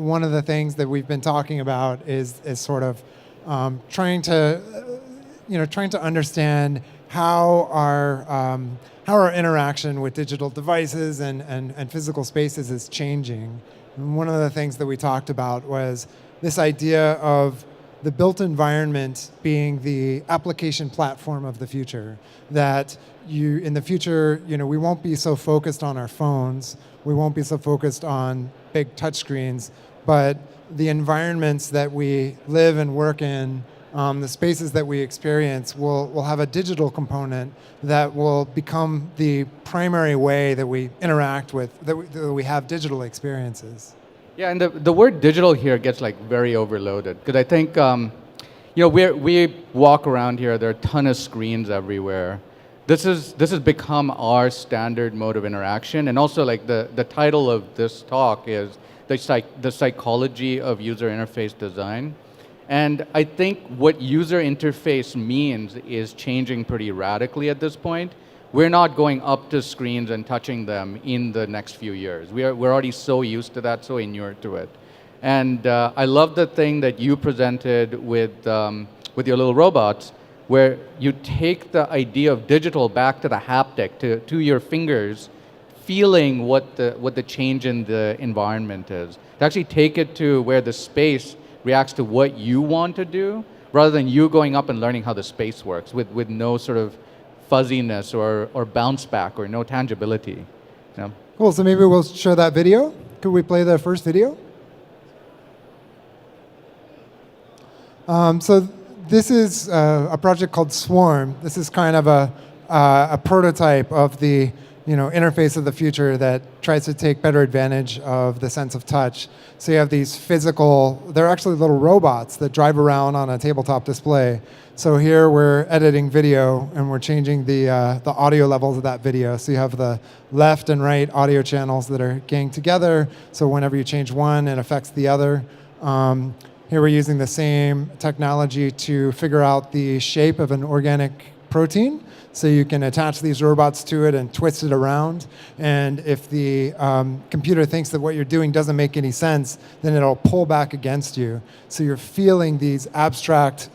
one of the things that we've been talking about is sort of trying to understand how our interaction with digital devices and physical spaces is changing. And one of the things that we talked about was this idea of the built environment being the application platform of the future. That in the future, we won't be so focused on our phones, we won't be so focused on big touchscreens, but the environments that we live and work in, the spaces that we experience will have a digital component that will become the primary way that we interact with, that we have digital experiences. Yeah, and the word digital here gets like very overloaded, because I think we walk around here, there are a ton of screens everywhere. This has become our standard mode of interaction, and also like the title of this talk is the psychology of user interface design. And I think what user interface means is changing pretty radically at this point. We're not going up to screens and touching them in the next few years. We're already so used to that, so inured to it. And I love the thing that you presented with your little robots, where you take the idea of digital back to the haptic, to your fingers, feeling what the change in the environment is. To actually take it to where the space reacts to what you want to do, rather than you going up and learning how the space works with no sort of fuzziness or bounce back or no tangibility. Cool, so maybe we'll show that video. Could we play the first video? So this is a project called Swarm. This is kind of a prototype of the interface of the future that tries to take better advantage of the sense of touch. So you have these they're actually little robots that drive around on a tabletop display. So here we're editing video and we're changing the audio levels of that video. So you have the left and right audio channels that are ganged together. So whenever you change one, it affects the other. Here we're using the same technology to figure out the shape of an organic protein. So you can attach these robots to it and twist it around. And if the computer thinks that what you're doing doesn't make any sense, then it'll pull back against you. So you're feeling these abstract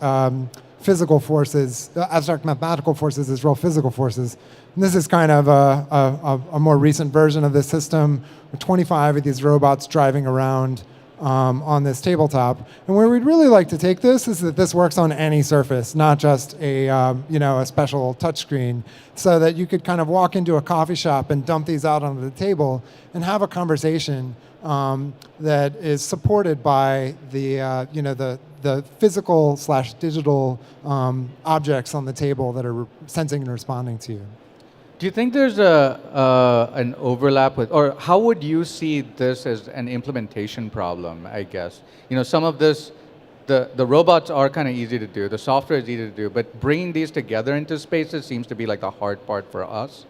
physical forces, abstract mathematical forces as real physical forces. And this is kind of a more recent version of this system, with 25 of these robots driving around on this tabletop. And where we'd really like to take this is that this works on any surface, not just a special touchscreen, so that you could kind of walk into a coffee shop and dump these out onto the table and have a conversation that is supported by the physical / digital objects on the table that are sensing and responding to you. Do you think there's an overlap with, or how would you see this as an implementation problem, I guess? Some of this, the robots are kind of easy to do, the software is easy to do, but bringing these together into spaces seems to be like the hard part for us.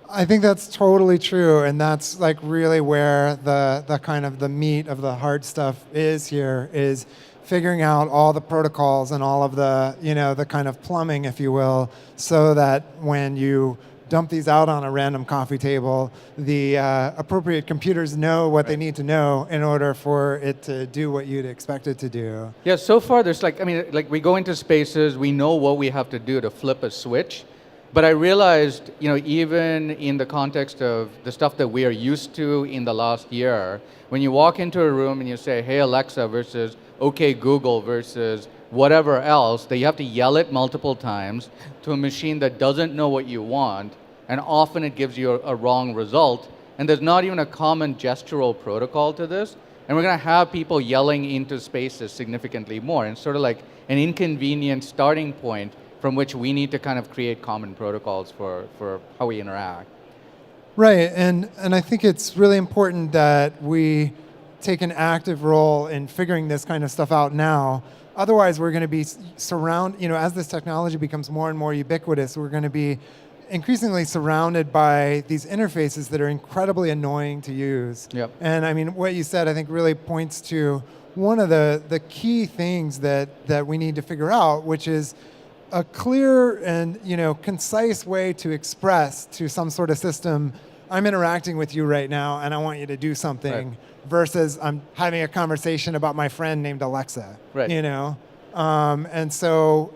I think that's totally true, and that's like really where the kind of the meat of the hard stuff is here, is figuring out all the protocols and all of the, the kind of plumbing, if you will, so that when you dump these out on a random coffee table, the appropriate computers know what they need to know in order for it to do what you'd expect it to do. Yeah, so far there's we go into spaces, we know what we have to do to flip a switch, but I realized, even in the context of the stuff that we are used to in the last year, when you walk into a room and you say, hey Alexa versus okay Google versus whatever else, that you have to yell it multiple times to a machine that doesn't know what you want, and often it gives you a wrong result, and there's not even a common gestural protocol to this, and we're going to have people yelling into spaces significantly more, and sort of like an inconvenient starting point from which we need to kind of create common protocols for how we interact. Right, and I think it's really important that we take an active role in figuring this kind of stuff out now. Otherwise, we're going to be as this technology becomes more and more ubiquitous, we're going to be increasingly surrounded by these interfaces that are incredibly annoying to use. Yep. And I mean, what you said, I think, really points to one of the key things that we need to figure out, which is a clear and concise way to express to some sort of system I'm interacting with you right now and I want you to do something versus I'm having a conversation about my friend named Alexa, Right. you know? And so,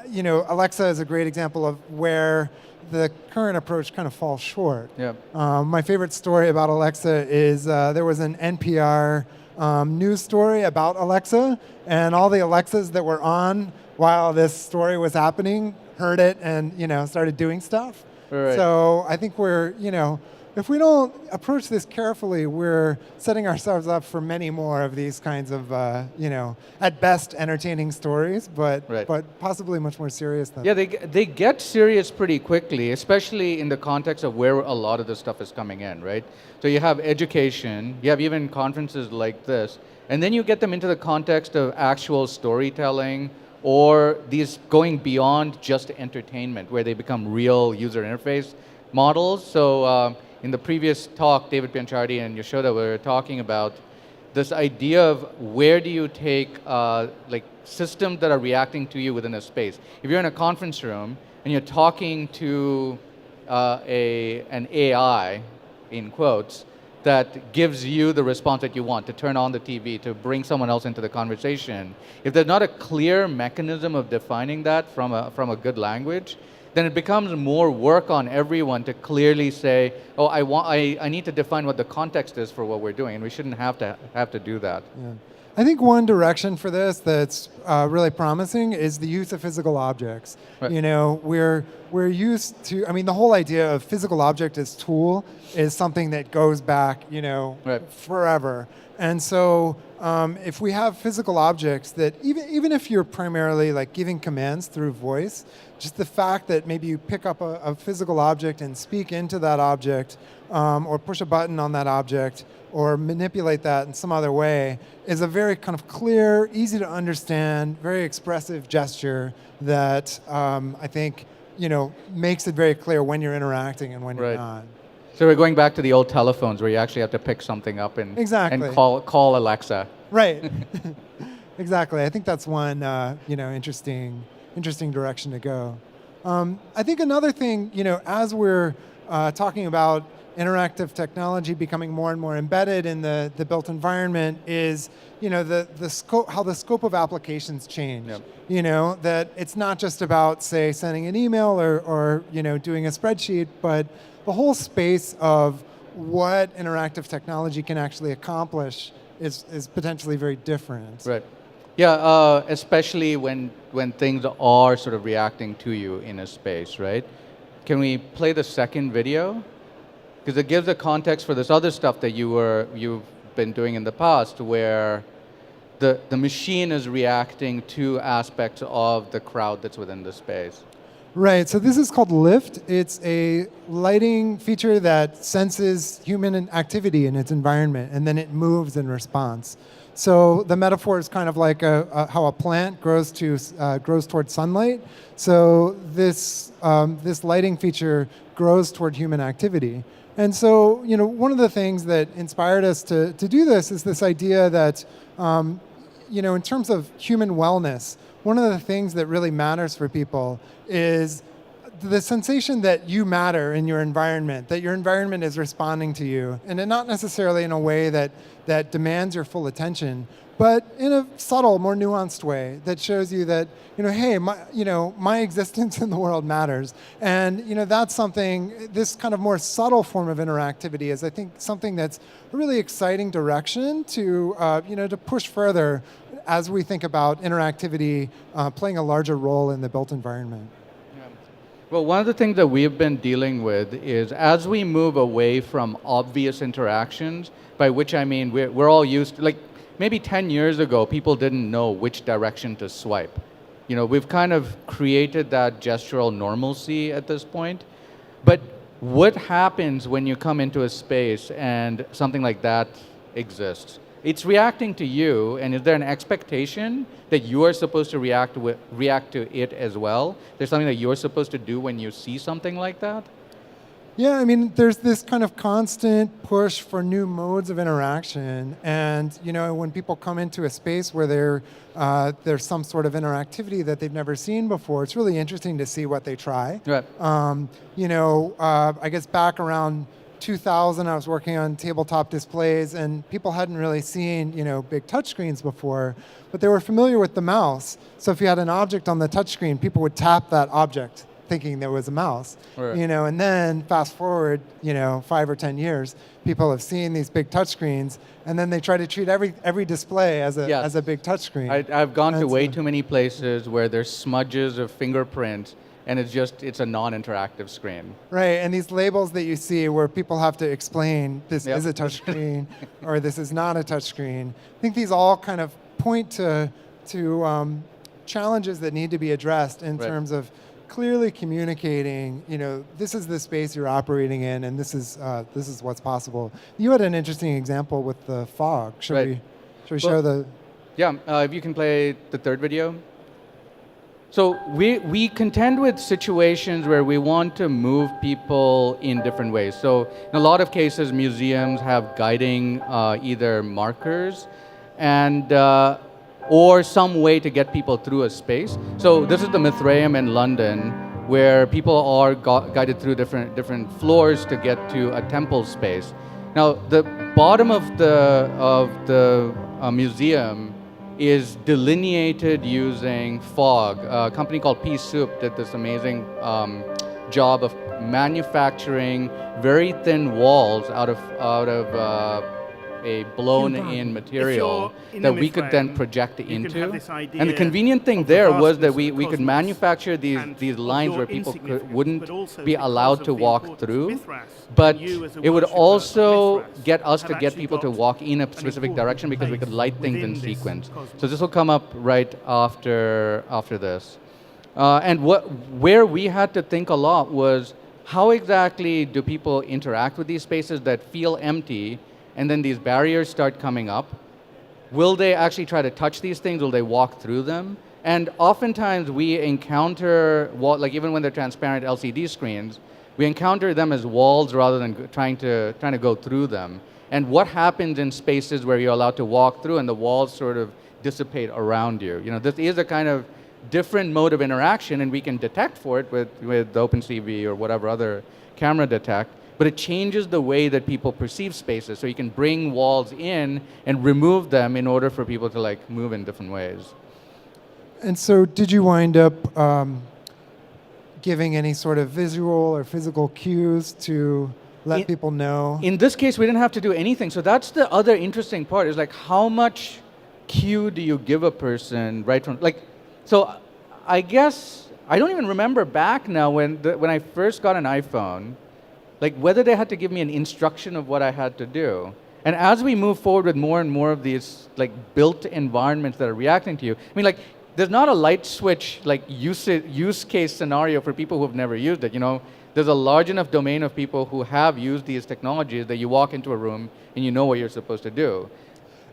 you know, Alexa is a great example of where the current approach kind of falls short. Yeah. My favorite story about Alexa is there was an NPR news story about Alexa, and all the Alexas that were on while this story was happening heard it and, you know, started doing stuff. Right. So I think we're, you know, if we don't approach this carefully, we're setting ourselves up for many more of these kinds of, you know, at best entertaining stories, but possibly much more serious than. Yeah, they get serious pretty quickly, especially in the context of where a lot of this stuff is coming in, right? So you have education, you have even conferences like this, and then you get them into the context of actual storytelling or these going beyond just entertainment, where they become real user interface models. So in the previous talk, David Pianchardi and Yashoda were talking about this idea of where do you take like systems that are reacting to you within a space. If you're in a conference room and you're talking to an AI, in quotes, that gives you the response that you want, to turn on the TV, to bring someone else into the conversation. If there's not a clear mechanism of defining that from a good language, then it becomes more work on everyone to clearly say, oh, I need to define what the context is for what we're doing, and we shouldn't have to do that. Yeah. I think one direction for this that's really promising is the use of physical objects. Right. You know, we're used to, I mean, the whole idea of physical object as tool is something that goes back, you know, forever. And so if we have physical objects that, even if you're primarily like giving commands through voice, just the fact that maybe you pick up a physical object and speak into that object, or push a button on that object, or manipulate that in some other way, is a very kind of clear, easy to understand, very expressive gesture that I think, you know, makes it very clear when you're interacting and when you're not. So we're going back to the old telephones where you actually have to pick something up and call Alexa. Right. Exactly. I think that's one you know, interesting direction to go. I think another thing, you know, as we're talking about interactive technology becoming more and more embedded in the built environment, is, you know, the scope, how the scope of applications change. Yep. You know, that it's not just about, say, sending an email or you know, doing a spreadsheet, but the whole space of what interactive technology can actually accomplish is potentially very different. Right. Yeah, especially when things are sort of reacting to you in a space, right? Can we play the second video? Because it gives a context for this other stuff that you've been doing in the past, where the machine is reacting to aspects of the crowd that's within the space. Right, so this is called Lift. It's a lighting feature that senses human activity in its environment, and then it moves in response. So the metaphor is kind of like how a plant grows towards sunlight. So this lighting feature grows toward human activity. And so, you know, one of the things that inspired us to do this is this idea that, you know, in terms of human wellness, one of the things that really matters for people is the sensation that you matter in your environment, that your environment is responding to you, and not necessarily in a way that demands your full attention, but in a subtle, more nuanced way that shows you that, you know, hey, my existence in the world matters. And, you know, that's something, this kind of more subtle form of interactivity is, I think, something that's a really exciting direction to, you know, to push further as we think about interactivity playing a larger role in the built environment. Well, one of the things that we've been dealing with is, as we move away from obvious interactions, by which I mean we're all used to, like, maybe 10 years ago, people didn't know which direction to swipe. You know, we've kind of created that gestural normalcy at this point. But what happens when you come into a space and something like that exists? It's reacting to you, and is there an expectation that you are supposed to react to it as well? There's something that you're supposed to do when you see something like that? Yeah, I mean, there's this kind of constant push for new modes of interaction, and, you know, when people come into a space where there's some sort of interactivity that they've never seen before, it's really interesting to see what they try. Right. You know, I guess back around 2000, I was working on tabletop displays, and people hadn't really seen, big touchscreens before, but they were familiar with the mouse. So if you had an object on the touchscreen, people would tap that object thinking there was a mouse. Right. And then fast forward, 5 or 10 years, people have seen these big touchscreens, and then they try to treat every display as a big touchscreen. I've gone to way too many places where there's smudges of fingerprints, and it's a non-interactive screen. Right, and these labels that you see where people have to explain this is a touchscreen or this is not a touchscreen. I think these all kind of point to challenges that need to be addressed in terms of clearly communicating, this is the space you're operating in, and this is what's possible. You had an interesting example with the fog. Should we show the? Yeah, if you can play the third video. So we contend with situations where we want to move people in different ways. So in a lot of cases, museums have guiding either markers and or some way to get people through a space. So this is the Mithraeum in London, where people are guided through different floors to get to a temple space. Now the bottom of the museum is delineated using fog. A company called Pea Soup did this amazing job of manufacturing very thin walls out of a blown-in material that we could then project into. And the convenient thing there was that we could manufacture these lines where people wouldn't be allowed to walk through, but it would also get us to get people to walk in a specific direction because we could light things in sequence. So this will come up right after this. And where we had to think a lot was, how exactly do people interact with these spaces that feel empty, and then these barriers start coming up? Will they actually try to touch these things? Will they walk through them? And oftentimes we encounter, like even when they're transparent LCD screens, we encounter them as walls rather than trying to go through them. And what happens in spaces where you're allowed to walk through and the walls sort of dissipate around you? This is a kind of different mode of interaction, and we can detect for it with the OpenCV or whatever other camera detect. But it changes the way that people perceive spaces. So you can bring walls in and remove them in order for people to move in different ways. And so did you wind up giving any sort of visual or physical cues to let people know? In this case, we didn't have to do anything. So that's the other interesting part, is how much cue do you give a person right from, so I guess, I don't even remember back now when I first got an iPhone, whether they had to give me an instruction of what I had to do. And as we move forward with more and more of these built environments that are reacting to you, there's not a light switch use case scenario for people who have never used it. There's a large enough domain of people who have used these technologies that you walk into a room and you know what you're supposed to do.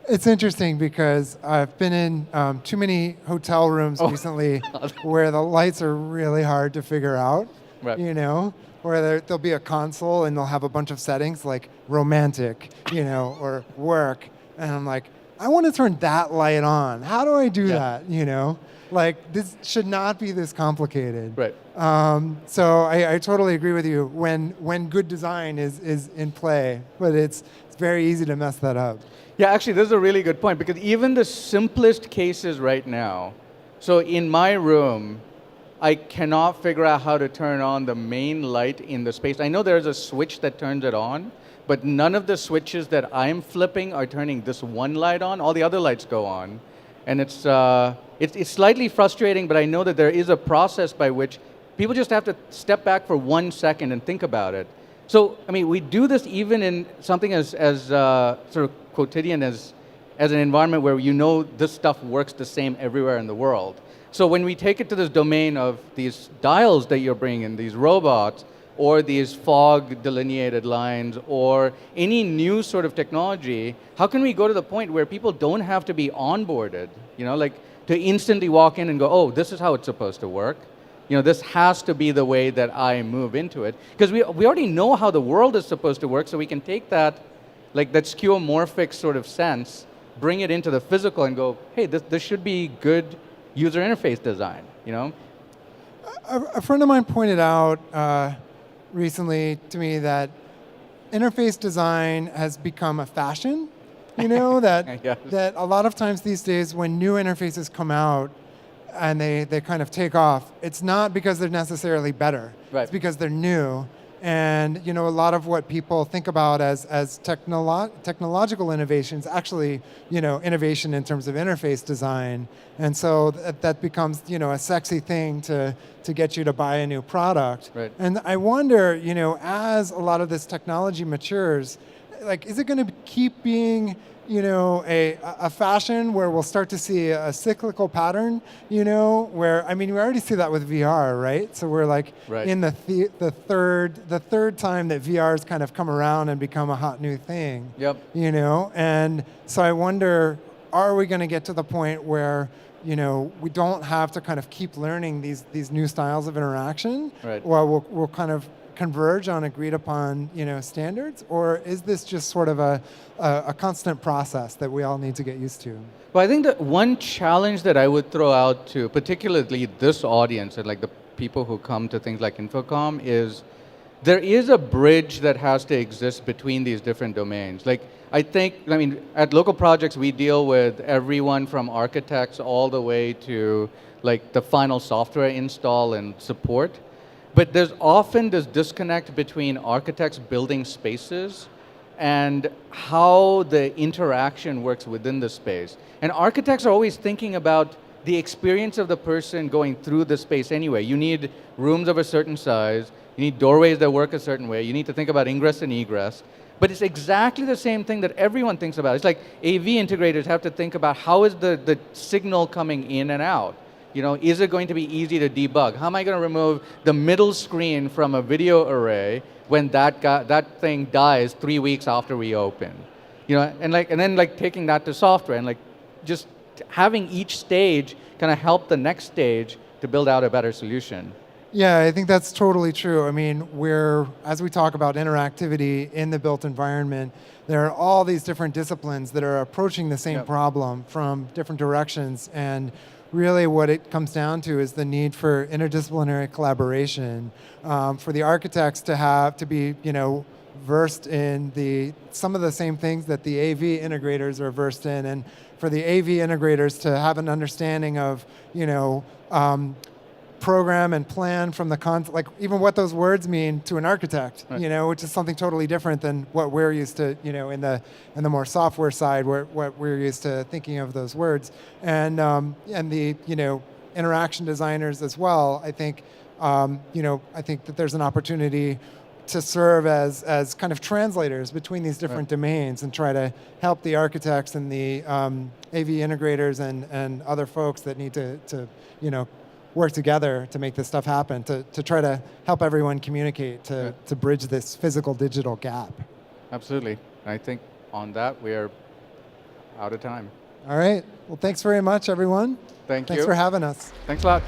It's interesting because I've been in too many hotel rooms recently where the lights are really hard to figure out, where there'll be a console and they'll have a bunch of settings like romantic, or work. And I'm like, I want to turn that light on. How do I do that? This should not be this complicated. Right. So I totally agree with you when good design is in play, but it's very easy to mess that up. Yeah, actually, this is a really good point, because even the simplest cases right now, so in my room, I cannot figure out how to turn on the main light in the space. I know there's a switch that turns it on, but none of the switches that I'm flipping are turning this one light on. All the other lights go on. And it's slightly frustrating, but I know that there is a process by which people just have to step back for 1 second and think about it. So, we do this even in something as sort of quotidian as an environment where this stuff works the same everywhere in the world. So when we take it to this domain of these dials that you're bringing, these robots, or these fog delineated lines, or any new sort of technology, how can we go to the point where people don't have to be onboarded? To instantly walk in and go, oh, this is how it's supposed to work. This has to be the way that I move into it. Because we already know how the world is supposed to work, so we can take that, that skeuomorphic sort of sense, bring it into the physical and go, hey, this should be good user interface design, A friend of mine pointed out recently to me that interface design has become a fashion, that Yes. that a lot of times these days when new interfaces come out and they kind of take off, it's not because they're necessarily better. Right. It's because they're new. And a lot of what people think about as technological innovations, actually, innovation in terms of interface design. And so that becomes, a sexy thing to get you to buy a new product. Right. And I wonder, as a lot of this technology matures, like, is it going to keep being, a fashion where we'll start to see a cyclical pattern, where, I mean, we already see that with VR, right? So we're like Right. in the third time that VR's kind of come around and become a hot new thing. Yep. And so I wonder, are we going to get to the point where, we don't have to kind of keep learning these new styles of interaction? Right. Or we'll kind of converge on agreed upon standards, or is this just sort of a constant process that we all need to get used to? Well, I think that one challenge that I would throw out to particularly this audience and like the people who come to things like Infocom is there is a bridge that has to exist between these different domains. Like I mean, at local projects we deal with everyone from architects all the way to like the final software install and support. But there's often this disconnect between architects building spaces and how the interaction works within the space. And architects are always thinking about the experience of the person going through the space anyway. You need rooms of a certain size, you need doorways that work a certain way, you need to think about ingress and egress. But it's exactly the same thing that everyone thinks about. It's like AV integrators have to think about how is the signal coming in and out. Is it going to be easy to debug? How am I going to remove the middle screen from a video array when that thing dies 3 weeks after we open? And then taking that to software and just having each stage kind of help the next stage to build out a better solution. Yeah, I think that's totally true. I mean, as we talk about interactivity in the built environment, there are all these different disciplines that are approaching the same Yep. problem from different directions. And really what it comes down to is the need for interdisciplinary collaboration, for the architects to be, versed in some of the same things that the AV integrators are versed in, and for the AV integrators to have an understanding of, program and plan from the like even what those words mean to an architect, Right. Which is something totally different than what we're used to, in the more software side, where what we're used to thinking of those words, and the interaction designers as well. I think I think that there's an opportunity to serve as kind of translators between these different Right. domains and try to help the architects and the AV integrators and other folks that need to work together to make this stuff happen, to try to help everyone communicate, to bridge this physical digital gap. Absolutely. I think on that we're out of time. All right. Well, thanks very much, everyone. Thanks Thanks for having us. Thanks a lot.